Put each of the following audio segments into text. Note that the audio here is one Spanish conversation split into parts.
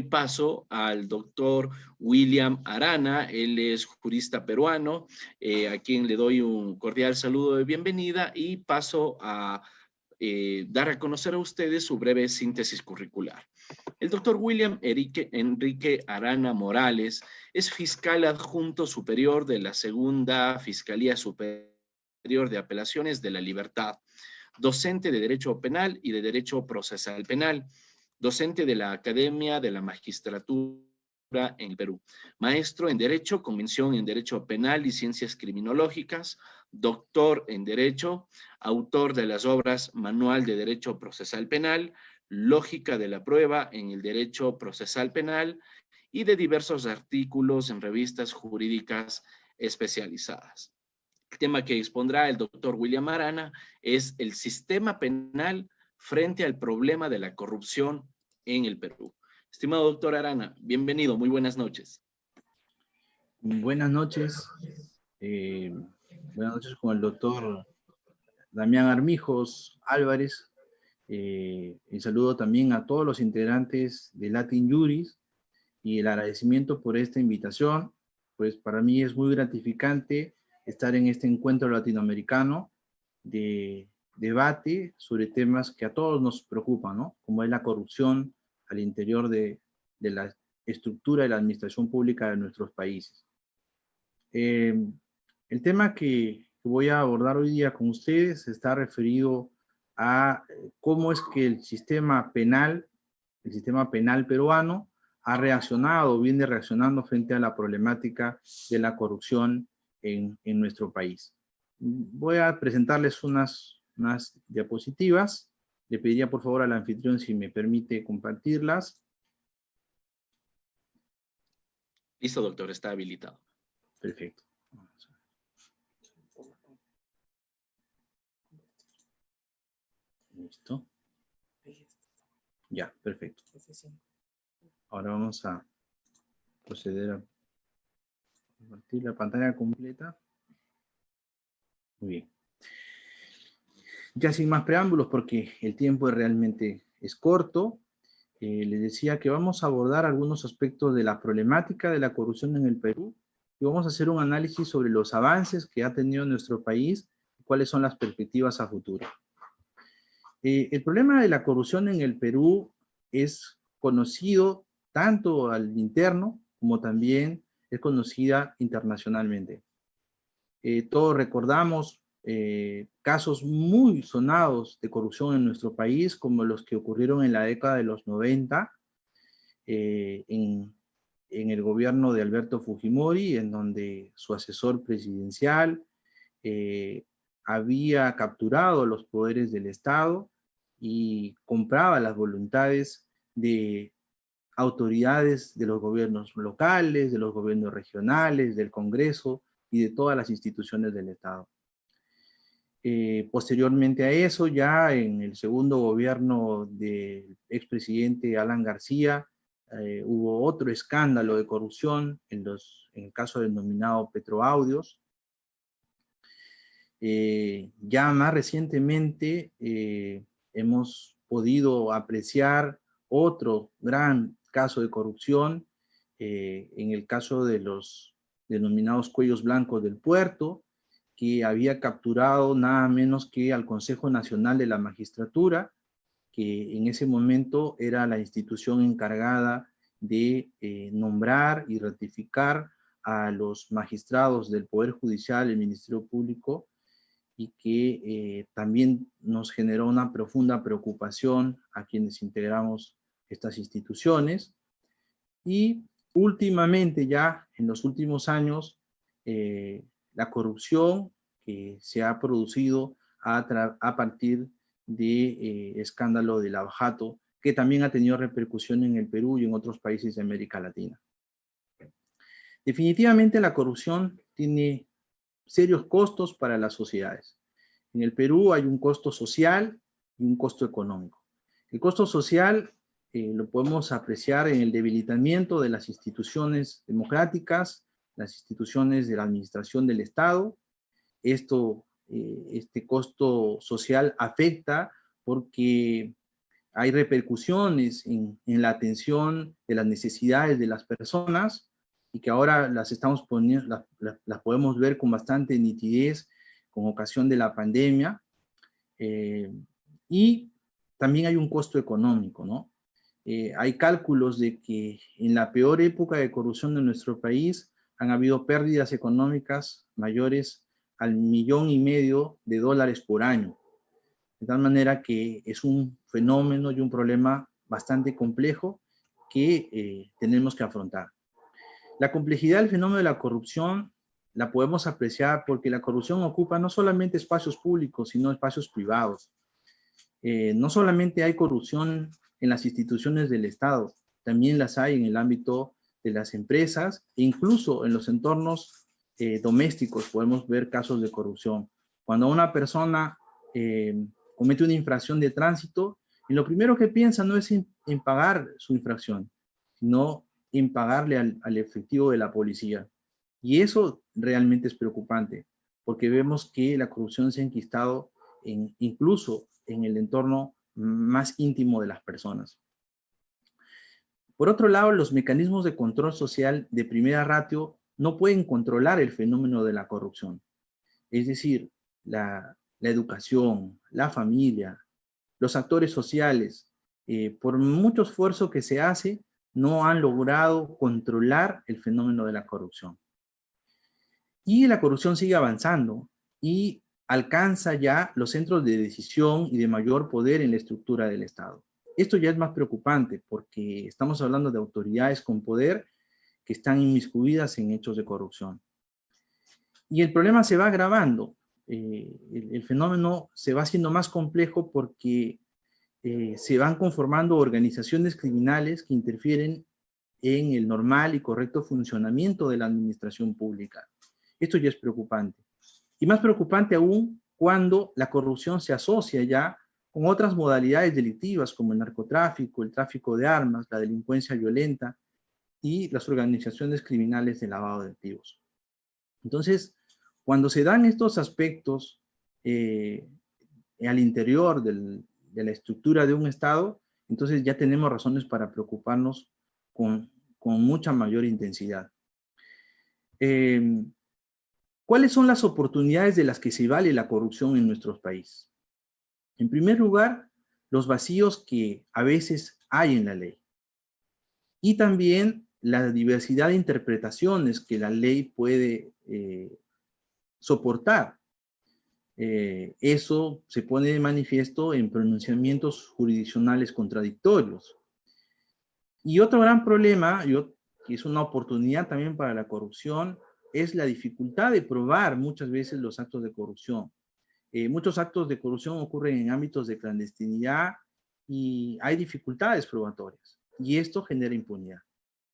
paso al doctor William Arana. Él es jurista peruano, a quien le doy un cordial saludo de bienvenida y paso a dar a conocer a ustedes su breve síntesis curricular. El doctor William Enrique Arana Morales es fiscal adjunto superior de la Segunda Fiscalía Superior de Apelaciones de la Libertad, docente de Derecho Penal y de Derecho Procesal Penal, docente de la Academia de la Magistratura en el Perú, maestro en Derecho, con mención en Derecho Penal y Ciencias Criminológicas, doctor en Derecho, autor de las obras Manual de Derecho Procesal Penal, Lógica de la Prueba en el Derecho Procesal Penal y de diversos artículos en revistas jurídicas especializadas. El tema que expondrá el doctor William Arana es el sistema penal frente al problema de la corrupción en el Perú. Estimado doctor Arana, bienvenido, muy buenas noches. Buenas noches. Buenas noches con el doctor Damián Armijos Álvarez. Y saludo también a todos los integrantes de Latin Juris y el agradecimiento por esta invitación. Pues para mí es muy gratificante estar en este encuentro latinoamericano de debate sobre temas que a todos nos preocupan, ¿no? Como es la corrupción al interior de la estructura de la administración pública de nuestros países. El tema que voy a abordar hoy día con ustedes está referido a cómo es que el sistema penal peruano ha reaccionado, viene reaccionando frente a la problemática de la corrupción en nuestro país. Voy a presentarles unas diapositivas. Le pediría por favor al anfitrión si me permite compartirlas. Listo, doctor, está habilitado. Perfecto. Listo. Ya, perfecto. Ahora vamos a proceder a compartir la pantalla completa. Muy bien. Ya sin más preámbulos, porque el tiempo realmente es corto, les decía que vamos a abordar algunos aspectos de la problemática de la corrupción en el Perú y vamos a hacer un análisis sobre los avances que ha tenido nuestro país y cuáles son las perspectivas a futuro. El problema de la corrupción en el Perú es conocido tanto al interno como también es conocida internacionalmente. Todos recordamos casos muy sonados de corrupción en nuestro país, como los que ocurrieron en la década de los 90, en el gobierno de Alberto Fujimori, en donde su asesor presidencial había capturado los poderes del Estado y compraba las voluntades de autoridades de los gobiernos locales, de los gobiernos regionales, del Congreso y de todas las instituciones del Estado. Posteriormente a eso, ya en el segundo gobierno del expresidente Alan García, hubo otro escándalo de corrupción en el caso del denominado Petroaudios. Ya más recientemente hemos podido apreciar otro gran caso de corrupción en el caso de los denominados cuellos blancos del puerto, que había capturado nada menos que al Consejo Nacional de la Magistratura, que en ese momento era la institución encargada de nombrar y ratificar a los magistrados del Poder Judicial, el Ministerio Público, y que también nos generó una profunda preocupación a quienes integramos estas instituciones. Y últimamente, ya en los últimos años, la corrupción que se ha producido a partir de escándalo de Lavajato, que también ha tenido repercusión en el Perú y en otros países de América Latina. Definitivamente la corrupción tiene serios costos para las sociedades. En el Perú hay un costo social y un costo económico. El costo social lo podemos apreciar en el debilitamiento de las instituciones democráticas, las instituciones de la administración del Estado. Este costo social afecta porque hay repercusiones en la atención de las necesidades de las personas y que ahora las estamos poniendo, las podemos ver con bastante nitidez con ocasión de la pandemia. Y también hay un costo económico, ¿no? Hay cálculos de que en la peor época de corrupción de nuestro país han habido pérdidas económicas mayores al $1,500,000 por año. De tal manera que es un fenómeno y un problema bastante complejo que tenemos que afrontar. La complejidad del fenómeno de la corrupción la podemos apreciar porque la corrupción ocupa no solamente espacios públicos, sino espacios privados. No solamente hay corrupción en las instituciones del Estado, también las hay en el ámbito de las empresas e incluso en los entornos domésticos podemos ver casos de corrupción. Cuando una persona comete una infracción de tránsito, y lo primero que piensa no es en pagar su infracción, sino en pagarle al efectivo de la policía. Y eso realmente es preocupante, porque vemos que la corrupción se ha enquistado incluso en el entorno más íntimo de las personas. Por otro lado, los mecanismos de control social de primera ratio no pueden controlar el fenómeno de la corrupción. Es decir, la educación, la familia, los actores sociales, por mucho esfuerzo que se hace, no han logrado controlar el fenómeno de la corrupción. Y la corrupción sigue avanzando y alcanza ya los centros de decisión y de mayor poder en la estructura del Estado. Esto ya es más preocupante porque estamos hablando de autoridades con poder que están inmiscuidas en hechos de corrupción. Y el problema se va agravando. El fenómeno se va haciendo más complejo porque se van conformando organizaciones criminales que interfieren en el normal y correcto funcionamiento de la administración pública. Esto ya es preocupante. Y más preocupante aún cuando la corrupción se asocia ya con otras modalidades delictivas como el narcotráfico, el tráfico de armas, la delincuencia violenta y las organizaciones criminales de lavado de activos. Entonces, cuando se dan estos aspectos al interior de la estructura de un Estado, entonces ya tenemos razones para preocuparnos con mucha mayor intensidad. ¿Cuáles son las oportunidades de las que se vale la corrupción en nuestros países? En primer lugar, los vacíos que a veces hay en la ley. Y también la diversidad de interpretaciones que la ley puede soportar. Eso se pone de manifiesto en pronunciamientos jurisdiccionales contradictorios. Y otro gran problema, que es una oportunidad también para la corrupción, es la dificultad de probar muchas veces los actos de corrupción. Muchos actos de corrupción ocurren en ámbitos de clandestinidad y hay dificultades probatorias. Y esto genera impunidad,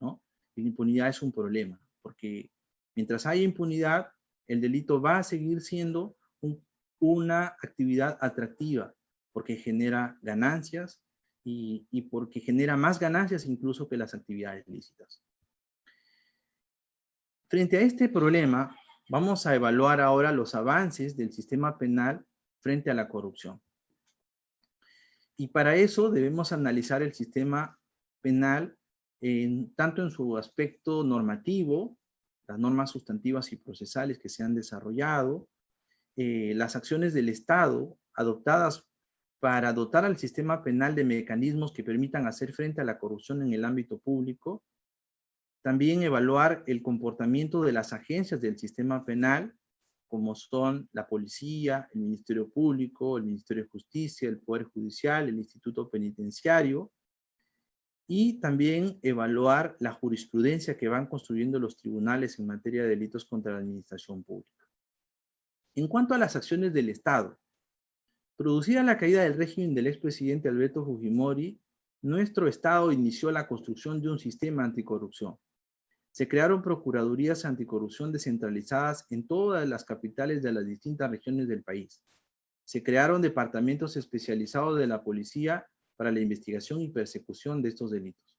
¿no? Y la impunidad es un problema, porque mientras haya impunidad, el delito va a seguir siendo una actividad atractiva, porque genera ganancias y porque genera más ganancias incluso que las actividades lícitas. Frente a este problema, vamos a evaluar ahora los avances del sistema penal frente a la corrupción. Y para eso debemos analizar el sistema penal tanto en su aspecto normativo, las normas sustantivas y procesales que se han desarrollado, las acciones del Estado adoptadas para dotar al sistema penal de mecanismos que permitan hacer frente a la corrupción en el ámbito público. También evaluar el comportamiento de las agencias del sistema penal, como son la policía, el Ministerio Público, el Ministerio de Justicia, el Poder Judicial, el Instituto Penitenciario, y también evaluar la jurisprudencia que van construyendo los tribunales en materia de delitos contra la administración pública. En cuanto a las acciones del Estado, producida la caída del régimen del expresidente Alberto Fujimori, nuestro Estado inició la construcción de un sistema anticorrupción. Se crearon procuradurías anticorrupción descentralizadas en todas las capitales de las distintas regiones del país. Se crearon departamentos especializados de la policía para la investigación y persecución de estos delitos.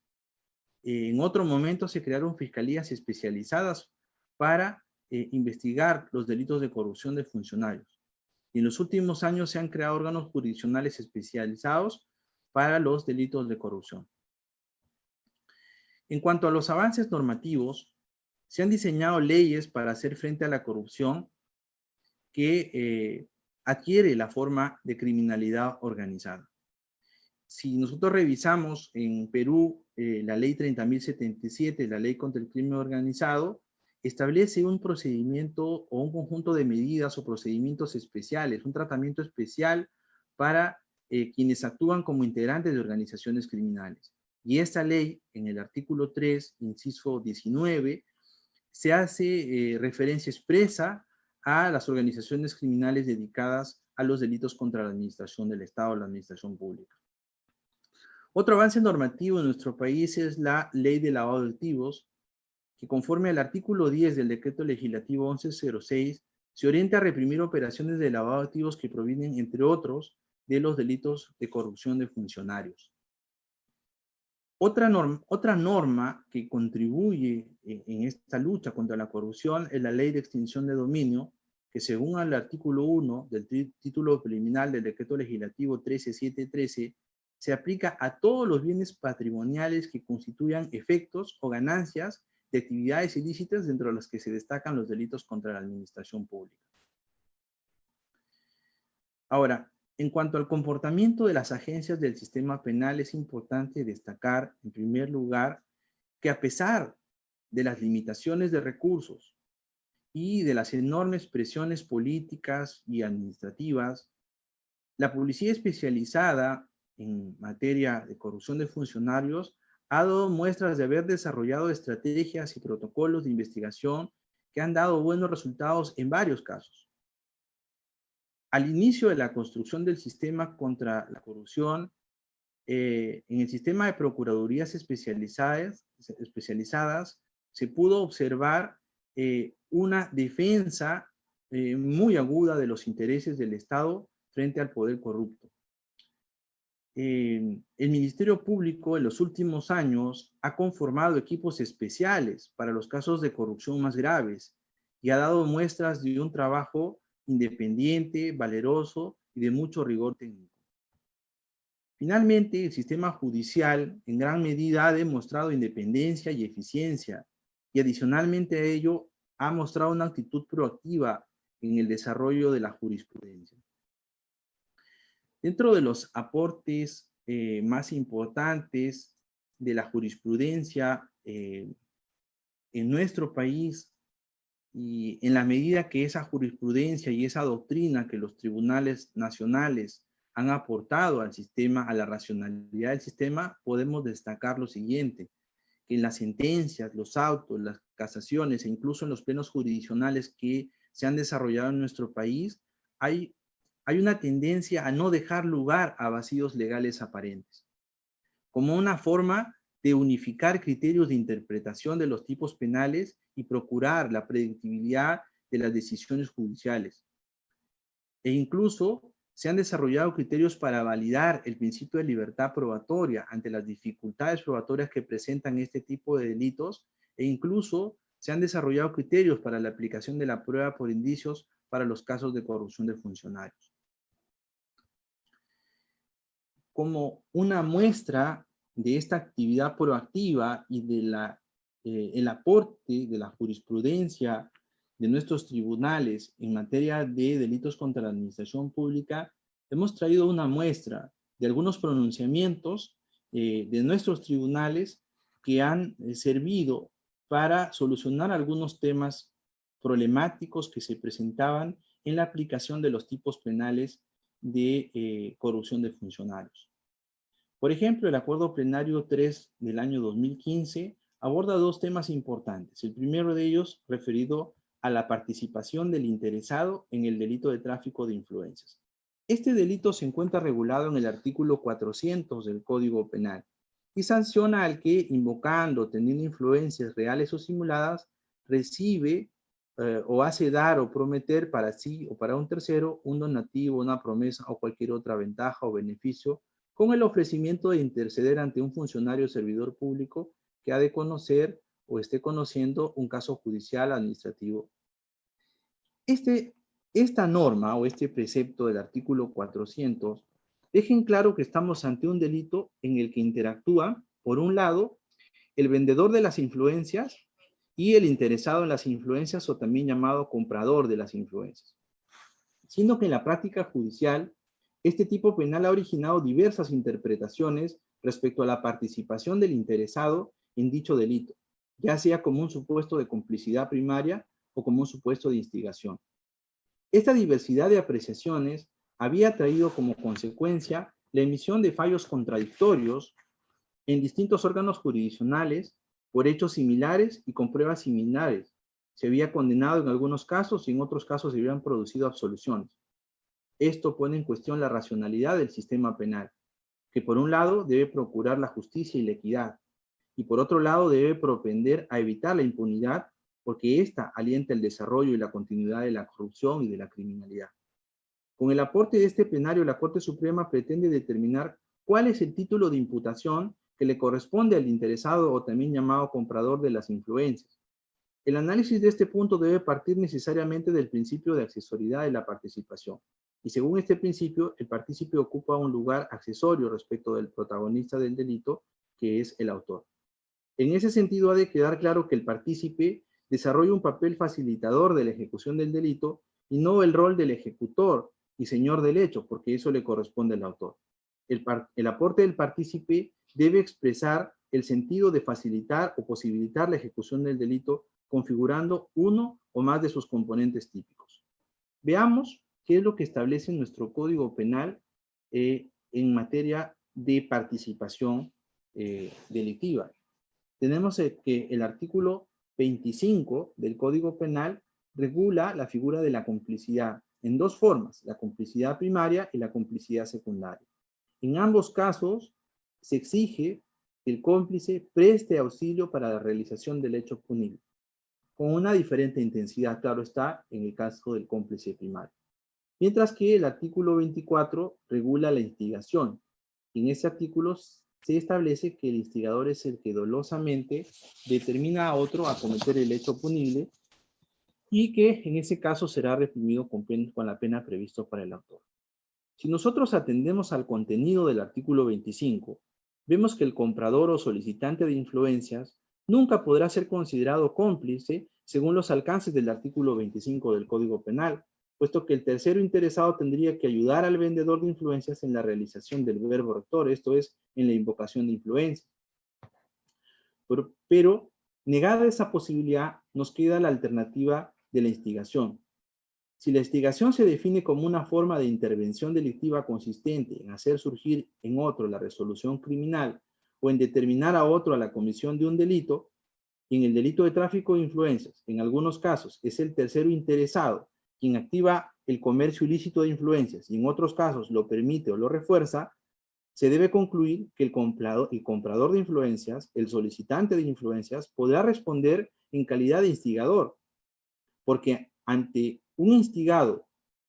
En otro momento se crearon fiscalías especializadas para investigar los delitos de corrupción de funcionarios. Y en los últimos años se han creado órganos jurisdiccionales especializados para los delitos de corrupción. En cuanto a los avances normativos, se han diseñado leyes para hacer frente a la corrupción que adquiere la forma de criminalidad organizada. Si nosotros revisamos en Perú la ley 30.077, la ley contra el crimen organizado, establece un procedimiento o un conjunto de medidas o procedimientos especiales, un tratamiento especial para quienes actúan como integrantes de organizaciones criminales. Y esta ley, en el artículo 3, inciso 19, se hace referencia expresa a las organizaciones criminales dedicadas a los delitos contra la administración del Estado o la administración pública. Otro avance normativo en nuestro país es la Ley de Lavado de Activos, que conforme al artículo 10 del Decreto Legislativo 1106, se orienta a reprimir operaciones de lavado de activos que provienen, entre otros, de los delitos de corrupción de funcionarios. Otra norma que contribuye en esta lucha contra la corrupción es la Ley de Extinción de Dominio, que según el artículo 1 del título preliminar del Decreto Legislativo 13713, se aplica a todos los bienes patrimoniales que constituyan efectos o ganancias de actividades ilícitas, dentro de las que se destacan los delitos contra la administración pública. Ahora, en cuanto al comportamiento de las agencias del sistema penal, es importante destacar, en primer lugar, que a pesar de las limitaciones de recursos y de las enormes presiones políticas y administrativas, la policía especializada en materia de corrupción de funcionarios ha dado muestras de haber desarrollado estrategias y protocolos de investigación que han dado buenos resultados en varios casos. Al inicio de la construcción del sistema contra la corrupción, en el sistema de procuradurías especializadas se pudo observar una defensa muy aguda de los intereses del Estado frente al poder corrupto. El Ministerio Público en los últimos años ha conformado equipos especiales para los casos de corrupción más graves y ha dado muestras de un trabajo independiente, valeroso y de mucho rigor técnico. Finalmente, el sistema judicial en gran medida ha demostrado independencia y eficiencia, y adicionalmente a ello ha mostrado una actitud proactiva en el desarrollo de la jurisprudencia. Dentro de los aportes más importantes de la jurisprudencia en nuestro país, y en la medida que esa jurisprudencia y esa doctrina que los tribunales nacionales han aportado al sistema, a la racionalidad del sistema, podemos destacar lo siguiente: que en las sentencias, los autos, las casaciones e incluso en los plenos jurisdiccionales que se han desarrollado en nuestro país, hay una tendencia a no dejar lugar a vacíos legales aparentes, como una forma de unificar criterios de interpretación de los tipos penales y procurar la predictibilidad de las decisiones judiciales. E incluso se han desarrollado criterios para validar el principio de libertad probatoria ante las dificultades probatorias que presentan este tipo de delitos, e incluso se han desarrollado criterios para la aplicación de la prueba por indicios para los casos de corrupción de funcionarios. Como una muestra de esta actividad proactiva y de el aporte de la jurisprudencia de nuestros tribunales en materia de delitos contra la administración pública, hemos traído una muestra de algunos pronunciamientos de nuestros tribunales que han servido para solucionar algunos temas problemáticos que se presentaban en la aplicación de los tipos penales de corrupción de funcionarios. Por ejemplo, el Acuerdo Plenario 3 del año 2015 aborda dos temas importantes. El primero de ellos referido a la participación del interesado en el delito de tráfico de influencias. Este delito se encuentra regulado en el artículo 400 del Código Penal y sanciona al que, invocando o teniendo influencias reales o simuladas, recibe o hace dar o prometer para sí o para un tercero un donativo, una promesa o cualquier otra ventaja o beneficio con el ofrecimiento de interceder ante un funcionario o servidor público que ha de conocer o esté conociendo un caso judicial administrativo. Esta norma o este precepto del artículo 400 dejen claro que estamos ante un delito en el que interactúan, por un lado, el vendedor de las influencias y el interesado en las influencias, o también llamado comprador de las influencias. Siendo que en la práctica judicial, este tipo penal ha originado diversas interpretaciones respecto a la participación del interesado en dicho delito, ya sea como un supuesto de complicidad primaria o como un supuesto de instigación. Esta diversidad de apreciaciones había traído como consecuencia la emisión de fallos contradictorios en distintos órganos jurisdiccionales por hechos similares y con pruebas similares. Se había condenado en algunos casos y en otros casos se habían producido absoluciones. Esto pone en cuestión la racionalidad del sistema penal, que por un lado debe procurar la justicia y la equidad, y por otro lado debe propender a evitar la impunidad, porque ésta alienta el desarrollo y la continuidad de la corrupción y de la criminalidad. Con el aporte de este plenario, la Corte Suprema pretende determinar cuál es el título de imputación que le corresponde al interesado o también llamado comprador de las influencias. El análisis de este punto debe partir necesariamente del principio de accesoriedad de la participación. Y según este principio, el partícipe ocupa un lugar accesorio respecto del protagonista del delito, que es el autor. En ese sentido, ha de quedar claro que el partícipe desarrolla un papel facilitador de la ejecución del delito y no el rol del ejecutor y señor del hecho, porque eso le corresponde al autor. El aporte del partícipe debe expresar el sentido de facilitar o posibilitar la ejecución del delito configurando uno o más de sus componentes típicos. Veamos qué es lo que establece nuestro Código Penal en materia de participación delictiva. Tenemos que el artículo 25 del Código Penal regula la figura de la complicidad en dos formas, la complicidad primaria y la complicidad secundaria. En ambos casos se exige que el cómplice preste auxilio para la realización del hecho punible, con una diferente intensidad, claro está, en el caso del cómplice primario. Mientras que el artículo 24 regula la instigación. En este artículo se establece que el instigador es el que dolosamente determina a otro a cometer el hecho punible y que en ese caso será reprimido con la pena prevista para el autor. Si nosotros atendemos al contenido del artículo 25, vemos que el comprador o solicitante de influencias nunca podrá ser considerado cómplice según los alcances del artículo 25 del Código Penal, puesto que el tercero interesado tendría que ayudar al vendedor de influencias en la realización del verbo rector, esto es, en la invocación de influencia. Pero negada esa posibilidad, nos queda la alternativa de la instigación. Si la instigación se define como una forma de intervención delictiva consistente en hacer surgir en otro la resolución criminal o en determinar a otro a la comisión de un delito, en el delito de tráfico de influencias, en algunos casos es el tercero interesado quien activa el comercio ilícito de influencias y en otros casos lo permite o lo refuerza, se debe concluir que el comprador de influencias, el solicitante de influencias, podrá responder en calidad de instigador, porque ante un instigado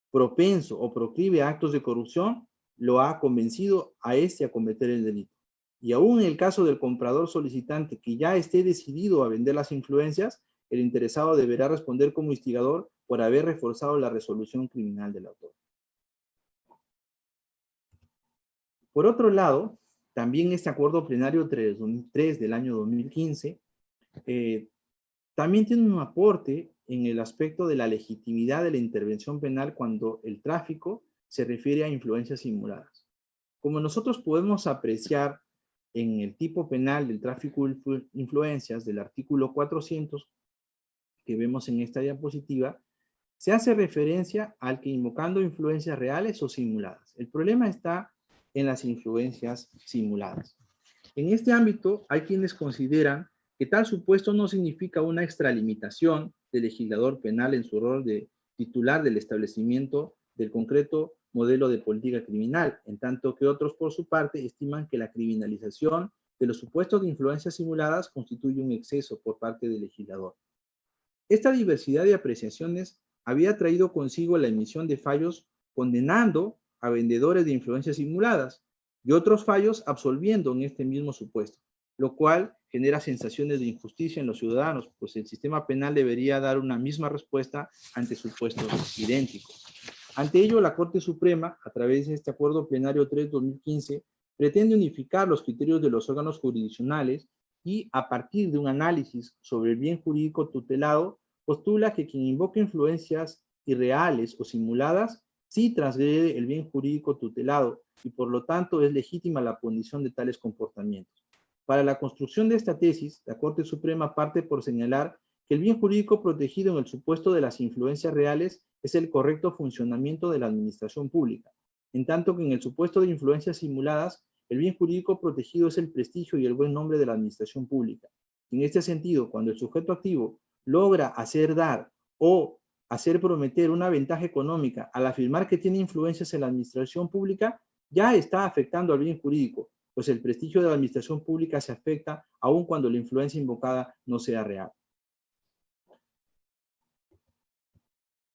propenso o proclive a actos de corrupción, lo ha convencido a este a cometer el delito. Y aún en el caso del comprador solicitante que ya esté decidido a vender las influencias, el interesado deberá responder como instigador por haber reforzado la resolución criminal del autor. Por otro lado, también este acuerdo plenario 3 del año 2015 también tiene un aporte en el aspecto de la legitimidad de la intervención penal cuando el tráfico se refiere a influencias simuladas. Como nosotros podemos apreciar en el tipo penal del tráfico de influencias del artículo 400 que vemos en esta diapositiva, se hace referencia al que invocando influencias reales o simuladas. El problema está en las influencias simuladas. En este ámbito hay quienes consideran que tal supuesto no significa una extralimitación del legislador penal en su rol de titular del establecimiento del concreto modelo de política criminal, en tanto que otros por su parte estiman que la criminalización de los supuestos de influencias simuladas constituye un exceso por parte del legislador. Esta diversidad de apreciaciones había traído consigo la emisión de fallos condenando a vendedores de influencias simuladas y otros fallos absolviendo en este mismo supuesto, lo cual genera sensaciones de injusticia en los ciudadanos, pues el sistema penal debería dar una misma respuesta ante supuestos idénticos. Ante ello, la Corte Suprema, a través de este Acuerdo Plenario 3/2015, pretende unificar los criterios de los órganos jurisdiccionales y, a partir de un análisis sobre el bien jurídico tutelado, postula que quien invoca influencias irreales o simuladas sí transgrede el bien jurídico tutelado y, por lo tanto, es legítima la punición de tales comportamientos. Para la construcción de esta tesis, la Corte Suprema parte por señalar que el bien jurídico protegido en el supuesto de las influencias reales es el correcto funcionamiento de la administración pública, en tanto que en el supuesto de influencias simuladas, el bien jurídico protegido es el prestigio y el buen nombre de la administración pública. En este sentido, cuando el sujeto activo logra hacer dar o hacer prometer una ventaja económica al afirmar que tiene influencias en la administración pública, ya está afectando al bien jurídico, pues el prestigio de la administración pública se afecta aun cuando la influencia invocada no sea real.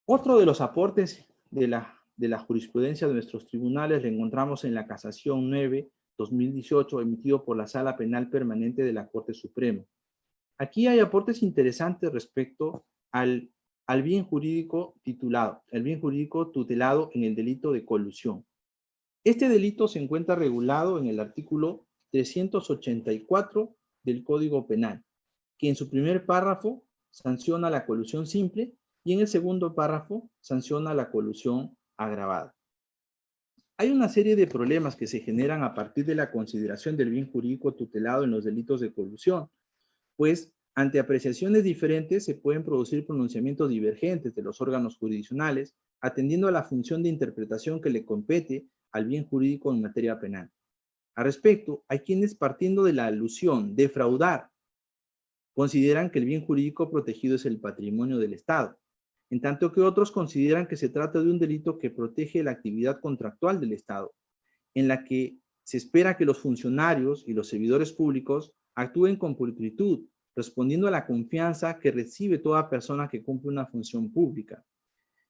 Otro de los aportes de la jurisprudencia de nuestros tribunales lo encontramos en la Casación 9/2018, emitido por la Sala Penal Permanente de la Corte Suprema. Aquí hay aportes interesantes respecto al bien jurídico titulado, el bien jurídico tutelado en el delito de colusión. Este delito se encuentra regulado en el artículo 384 del Código Penal, que en su primer párrafo sanciona la colusión simple y en el segundo párrafo sanciona la colusión agravada. Hay una serie de problemas que se generan a partir de la consideración del bien jurídico tutelado en los delitos de colusión, pues ante apreciaciones diferentes se pueden producir pronunciamientos divergentes de los órganos jurisdiccionales, atendiendo a la función de interpretación que le compete al bien jurídico en materia penal. Al respecto, hay quienes, partiendo de la alusión defraudar, consideran que el bien jurídico protegido es el patrimonio del Estado, en tanto que otros consideran que se trata de un delito que protege la actividad contractual del Estado, en la que se espera que los funcionarios y los servidores públicos actúen con pulcritud, respondiendo a la confianza que recibe toda persona que cumple una función pública.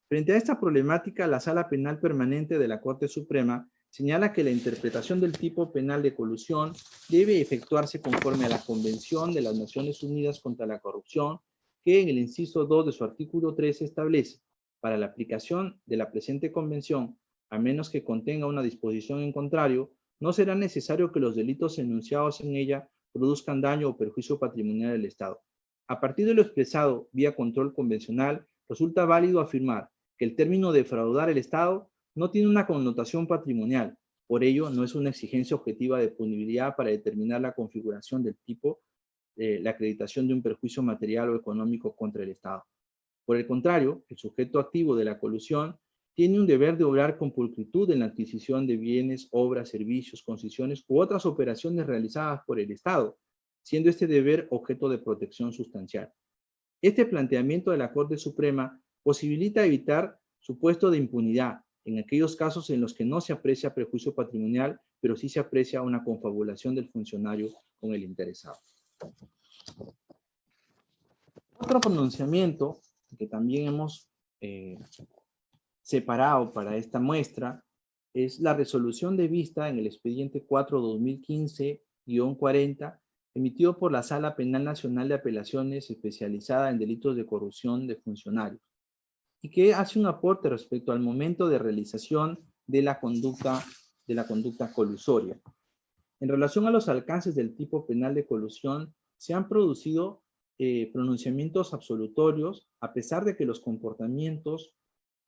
Frente a esta problemática, la Sala Penal Permanente de la Corte Suprema señala que la interpretación del tipo penal de colusión debe efectuarse conforme a la Convención de las Naciones Unidas contra la Corrupción, que en el inciso 2 de su artículo 13 establece: para la aplicación de la presente convención, a menos que contenga una disposición en contrario, no será necesario que los delitos enunciados en ella produzcan daño o perjuicio patrimonial al Estado. A partir de lo expresado vía control convencional, resulta válido afirmar que el término defraudar el Estado no tiene una connotación patrimonial, por ello no es una exigencia objetiva de punibilidad para determinar la configuración del tipo, la acreditación de un perjuicio material o económico contra el Estado. Por el contrario, el sujeto activo de la colusión tiene un deber de obrar con pulcritud en la adquisición de bienes, obras, servicios, concesiones u otras operaciones realizadas por el Estado, siendo este deber objeto de protección sustancial. Este planteamiento de la Corte Suprema posibilita evitar supuesto de impunidad en aquellos casos en los que no se aprecia perjuicio patrimonial, pero sí se aprecia una confabulación del funcionario con el interesado. Otro pronunciamiento que también hemos separado para esta muestra es la resolución de vista en el expediente 4/2015-40, emitido por la Sala Penal Nacional de Apelaciones especializada en delitos de corrupción de funcionarios, y que hace un aporte respecto al momento de realización de la conducta colusoria. En relación a los alcances del tipo penal de colusión, se han producido pronunciamientos absolutorios a pesar de que los comportamientos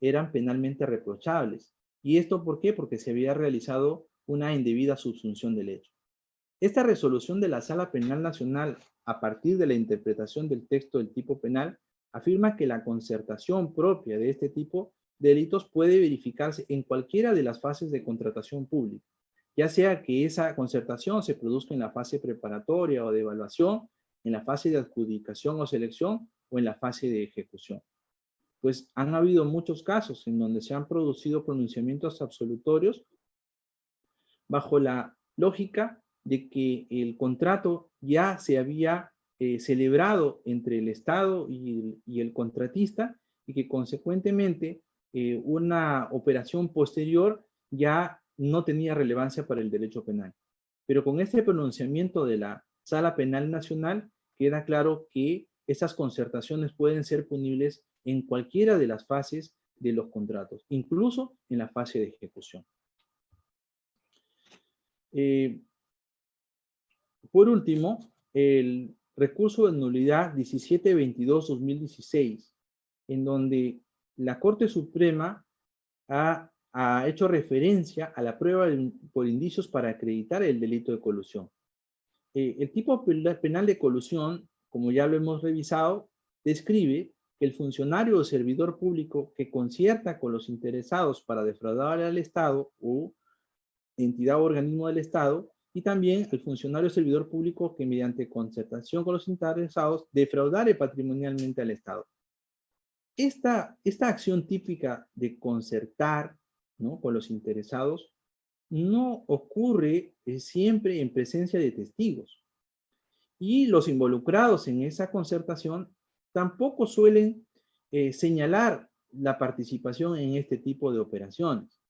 eran penalmente reprochables. ¿Y esto por qué? Porque se había realizado una indebida subsunción del hecho. Esta resolución de la Sala Penal Nacional, a partir de la interpretación del texto del tipo penal, afirma que la concertación propia de este tipo de delitos puede verificarse en cualquiera de las fases de contratación pública, ya sea que esa concertación se produzca en la fase preparatoria o de evaluación, en la fase de adjudicación o selección o en la fase de ejecución. Pues han habido muchos casos en donde se han producido pronunciamientos absolutorios bajo la lógica de que el contrato ya se había celebrado entre el Estado y el contratista y que consecuentemente una operación posterior ya no tenía relevancia para el derecho penal. Pero con este pronunciamiento de la Sala Penal Nacional queda claro que esas concertaciones pueden ser punibles en cualquiera de las fases de los contratos, incluso en la fase de ejecución. Por último, el recurso de nulidad 1722-2016, en donde la Corte Suprema ha hecho referencia a la prueba por indicios para acreditar el delito de colusión. El tipo penal de colusión, como ya lo hemos revisado, describe que el funcionario o servidor público que concierta con los interesados para defraudar al Estado o entidad o organismo del Estado, y también el funcionario o servidor público que mediante concertación con los interesados defraudare patrimonialmente al Estado. Esta acción típica de concertar, ¿no?, con los interesados no ocurre siempre en presencia de testigos. Y los involucrados en esa concertación tampoco suelen señalar la participación en este tipo de operaciones.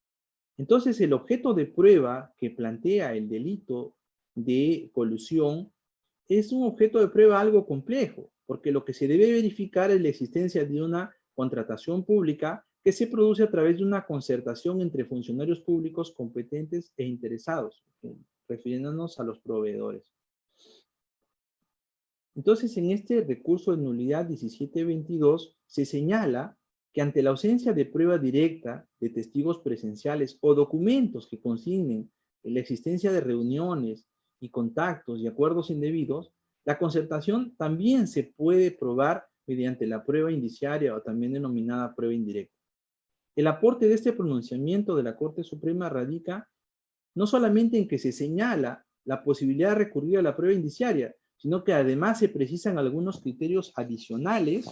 Entonces, el objeto de prueba que plantea el delito de colusión es un objeto de prueba algo complejo, porque lo que se debe verificar es la existencia de una contratación pública que se produce a través de una concertación entre funcionarios públicos competentes e interesados, refiriéndonos a los proveedores. Entonces, en este recurso de nulidad 1722 se señala que ante la ausencia de prueba directa de testigos presenciales o documentos que consignen la existencia de reuniones y contactos y acuerdos indebidos, la concertación también se puede probar mediante la prueba indiciaria o también denominada prueba indirecta. El aporte de este pronunciamiento de la Corte Suprema radica no solamente en que se señala la posibilidad de recurrir a la prueba indiciaria, sino que además se precisan algunos criterios adicionales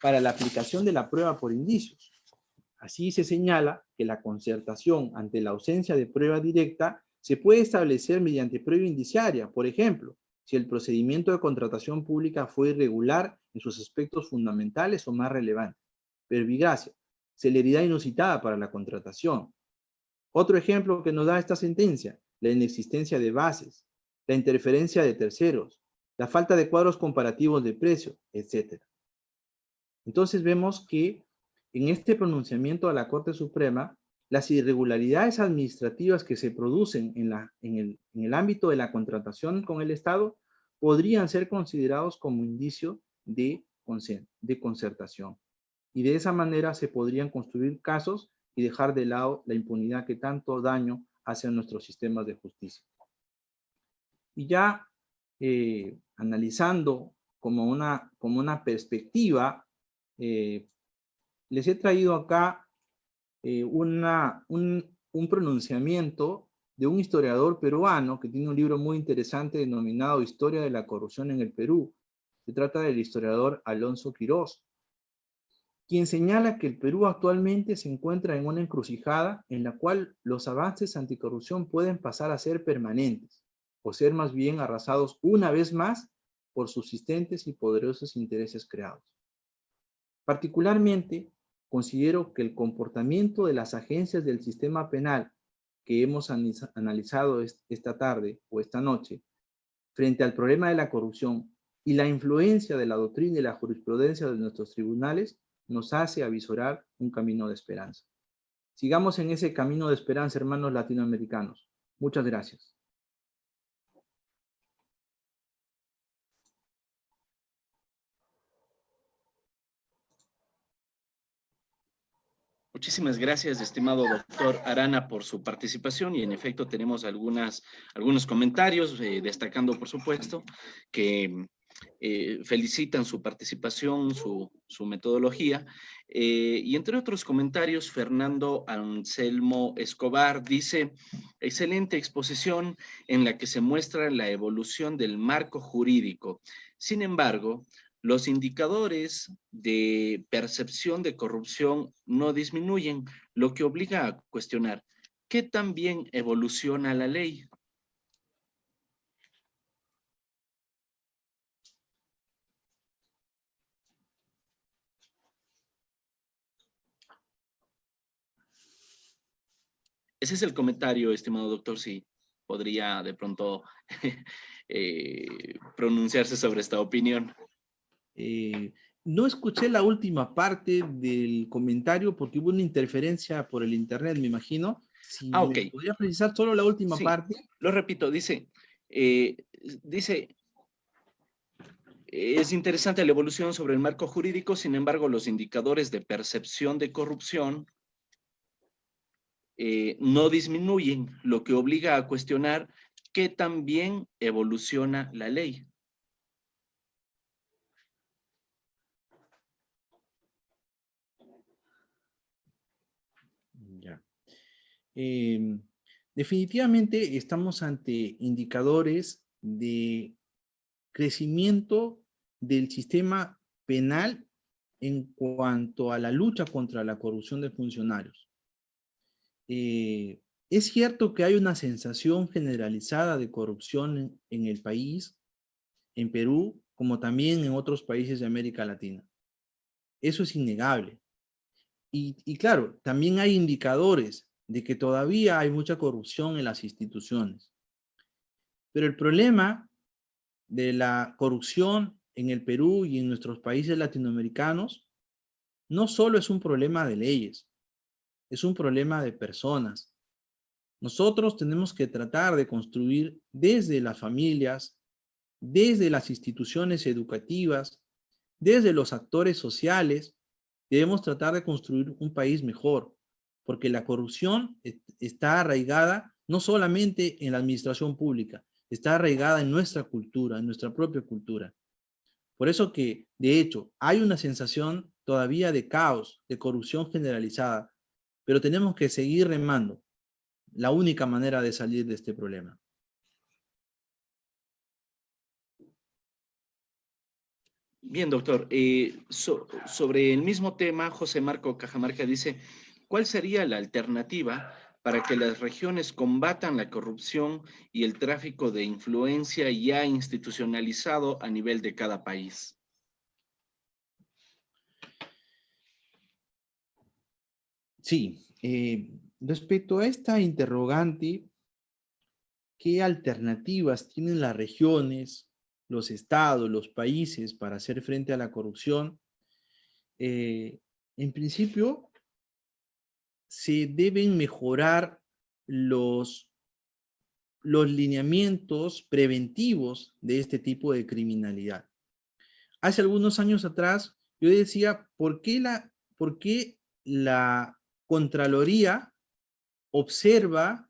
para la aplicación de la prueba por indicios. Así se señala que la concertación ante la ausencia de prueba directa se puede establecer mediante prueba indiciaria, por ejemplo, si el procedimiento de contratación pública fue irregular en sus aspectos fundamentales o más relevantes. Pervigracia, celeridad inusitada para la contratación. Otro ejemplo que nos da esta sentencia, la inexistencia de bases, la interferencia de terceros, la falta de cuadros comparativos de precio, etc. Entonces vemos que en este pronunciamiento de la Corte Suprema, las irregularidades administrativas que se producen en el ámbito de la contratación con el Estado podrían ser considerados como indicio de concertación. Y de esa manera se podrían construir casos y dejar de lado la impunidad que tanto daño hace a nuestros sistemas de justicia. Y ya analizando como una perspectiva, les he traído acá un pronunciamiento de un historiador peruano que tiene un libro muy interesante denominado Historia de la Corrupción en el Perú. Se trata del historiador Alonso Quirós, quien señala que el Perú actualmente se encuentra en una encrucijada en la cual los avances anticorrupción pueden pasar a ser permanentes o ser más bien arrasados una vez más por subsistentes y poderosos intereses creados. Particularmente, considero que el comportamiento de las agencias del sistema penal que hemos analizado esta tarde o esta noche frente al problema de la corrupción y la influencia de la doctrina y la jurisprudencia de nuestros tribunales nos hace avisorar un camino de esperanza. Sigamos en ese camino de esperanza, hermanos latinoamericanos. Muchas gracias. Muchísimas gracias, estimado doctor Arana, por su participación, y en efecto tenemos algunos comentarios, destacando, por supuesto, que felicitan su participación, su metodología, y entre otros comentarios, Fernando Anselmo Escobar dice: excelente exposición en la que se muestra la evolución del marco jurídico. Sin embargo, los indicadores de percepción de corrupción no disminuyen, lo que obliga a cuestionar ¿qué tan bien evoluciona la ley? Ese es el comentario, estimado doctor, si podría de pronto pronunciarse sobre esta opinión. No escuché la última parte del comentario porque hubo una interferencia por el internet, me imagino. Si Ah, me ok. podría precisar solo la última Sí, parte. lo repito, eh, dice, es interesante la evolución sobre el marco jurídico, sin embargo, los indicadores de percepción de corrupción no disminuyen, lo que obliga a cuestionar qué también evoluciona la ley. Ya. Definitivamente estamos ante indicadores de crecimiento del sistema penal en cuanto a la lucha contra la corrupción de funcionarios. Es cierto que hay una sensación generalizada de corrupción en el país, en Perú, como también en otros países de América Latina. Eso es innegable. Y claro, también hay indicadores de que todavía hay mucha corrupción en las instituciones. Pero el problema de la corrupción en el Perú y en nuestros países latinoamericanos no solo es un problema de leyes, es un problema de personas. Nosotros tenemos que tratar de construir desde las familias, desde las instituciones educativas, desde los actores sociales, debemos tratar de construir un país mejor, porque la corrupción está arraigada no solamente en la administración pública, está arraigada en nuestra cultura, en nuestra propia cultura. Por eso que, de hecho, hay una sensación todavía de caos, de corrupción generalizada, pero tenemos que seguir remando. La única manera de salir de este problema. Bien, doctor. Sobre el mismo tema, José Marco Cajamarca dice, ¿cuál sería la alternativa para que las regiones combatan la corrupción y el tráfico de influencia ya institucionalizado a nivel de cada país? Sí, respecto a esta interrogante, ¿qué alternativas tienen las regiones, los estados, los países para hacer frente a la corrupción? En principio, se deben mejorar los lineamientos preventivos de este tipo de criminalidad. Hace algunos años atrás, yo decía, por qué la Contraloría observa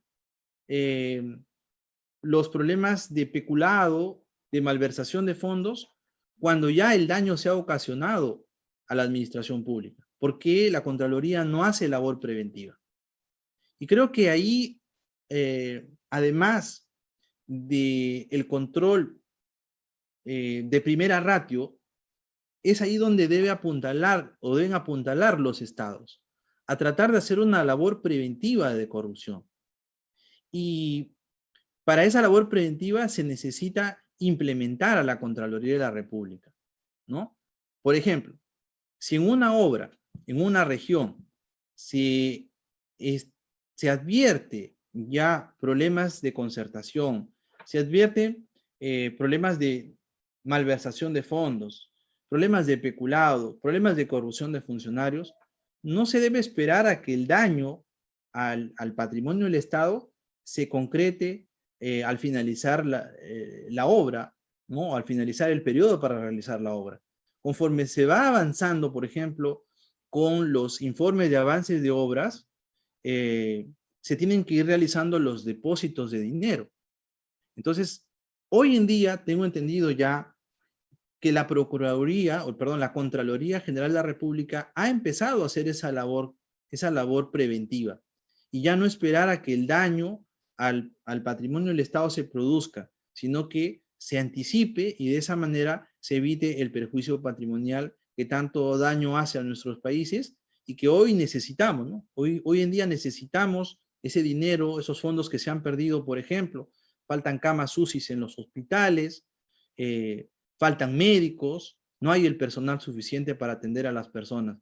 los problemas de peculado, de malversación de fondos, cuando ya el daño se ha ocasionado a la administración pública? ¿Por qué la Contraloría no hace labor preventiva? Y creo que ahí, además del control de primera ratio, es ahí donde debe apuntalar o deben apuntalar los estados, a tratar de hacer una labor preventiva de corrupción. Y para esa labor preventiva se necesita implementar a la Contraloría de la República, ¿no? Por ejemplo, si en una obra, en una región, se, se advierte ya problemas de concertación, se advierte problemas de malversación de fondos, problemas de peculado, problemas de corrupción de funcionarios, no se debe esperar a que el daño al patrimonio del Estado se concrete al finalizar la obra, ¿no? Al finalizar el periodo para realizar la obra. Conforme se va avanzando, por ejemplo, con los informes de avances de obras, se tienen que ir realizando los depósitos de dinero. Entonces, hoy en día tengo entendido ya que la Procuraduría, o perdón, la Contraloría General de la República ha empezado a hacer esa labor preventiva y ya no esperar a que el daño al patrimonio del Estado se produzca, sino que se anticipe y de esa manera se evite el perjuicio patrimonial que tanto daño hace a nuestros países y que hoy necesitamos, ¿no? Hoy en día necesitamos ese dinero, esos fondos que se han perdido, por ejemplo, faltan camas UCI en los hospitales, faltan médicos, no hay el personal suficiente para atender a las personas.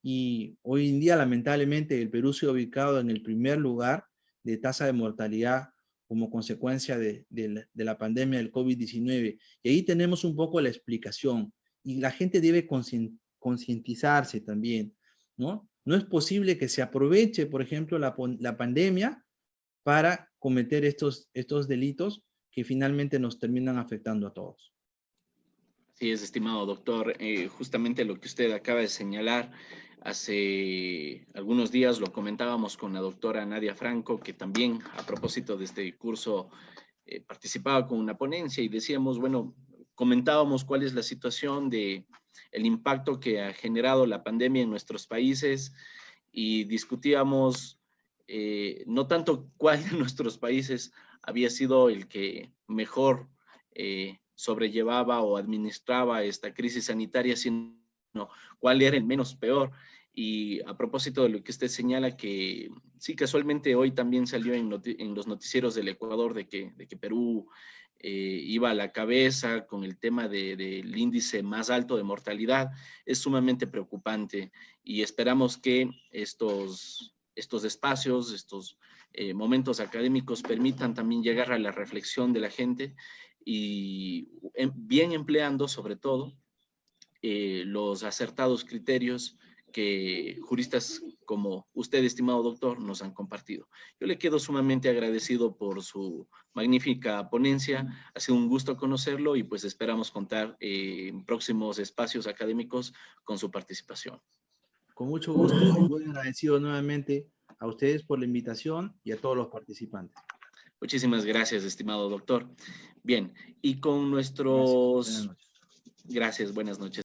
Y hoy en día, lamentablemente, el Perú se ha ubicado en el primer lugar de tasa de mortalidad como consecuencia de la pandemia del COVID-19. Y ahí tenemos un poco la explicación. y la gente debe concientizarse también, ¿no? No es posible que se aproveche, por ejemplo, la pandemia para cometer estos delitos que finalmente nos terminan afectando a todos. Sí, es, estimado doctor. Justamente lo que usted acaba de señalar, hace algunos días lo comentábamos con la doctora Nadia Franco, que también a propósito de este curso participaba con una ponencia y decíamos, bueno, comentábamos cuál es la situación de el impacto que ha generado la pandemia en nuestros países y discutíamos no tanto cuál de nuestros países había sido el que mejor sobrellevaba o administraba esta crisis sanitaria, sino cuál era el menos peor. Y a propósito de lo que usted señala, que sí, casualmente hoy también salió en los noticieros del Ecuador de que Perú iba a la cabeza con el tema del índice más alto de mortalidad, es sumamente preocupante y esperamos que estos espacios, estos momentos académicos permitan también llegar a la reflexión de la gente y bien empleando sobre todo los acertados criterios que juristas como usted, estimado doctor, nos han compartido. Yo le quedo sumamente agradecido por su magnífica ponencia. Ha sido un gusto conocerlo y pues esperamos contar en próximos espacios académicos con su participación. Con mucho gusto y muy agradecido nuevamente a ustedes por la invitación y a todos los participantes. Muchísimas gracias, estimado doctor. Bien, y con Gracias. Buenas nuestros... noches. Gracias, buenas noches.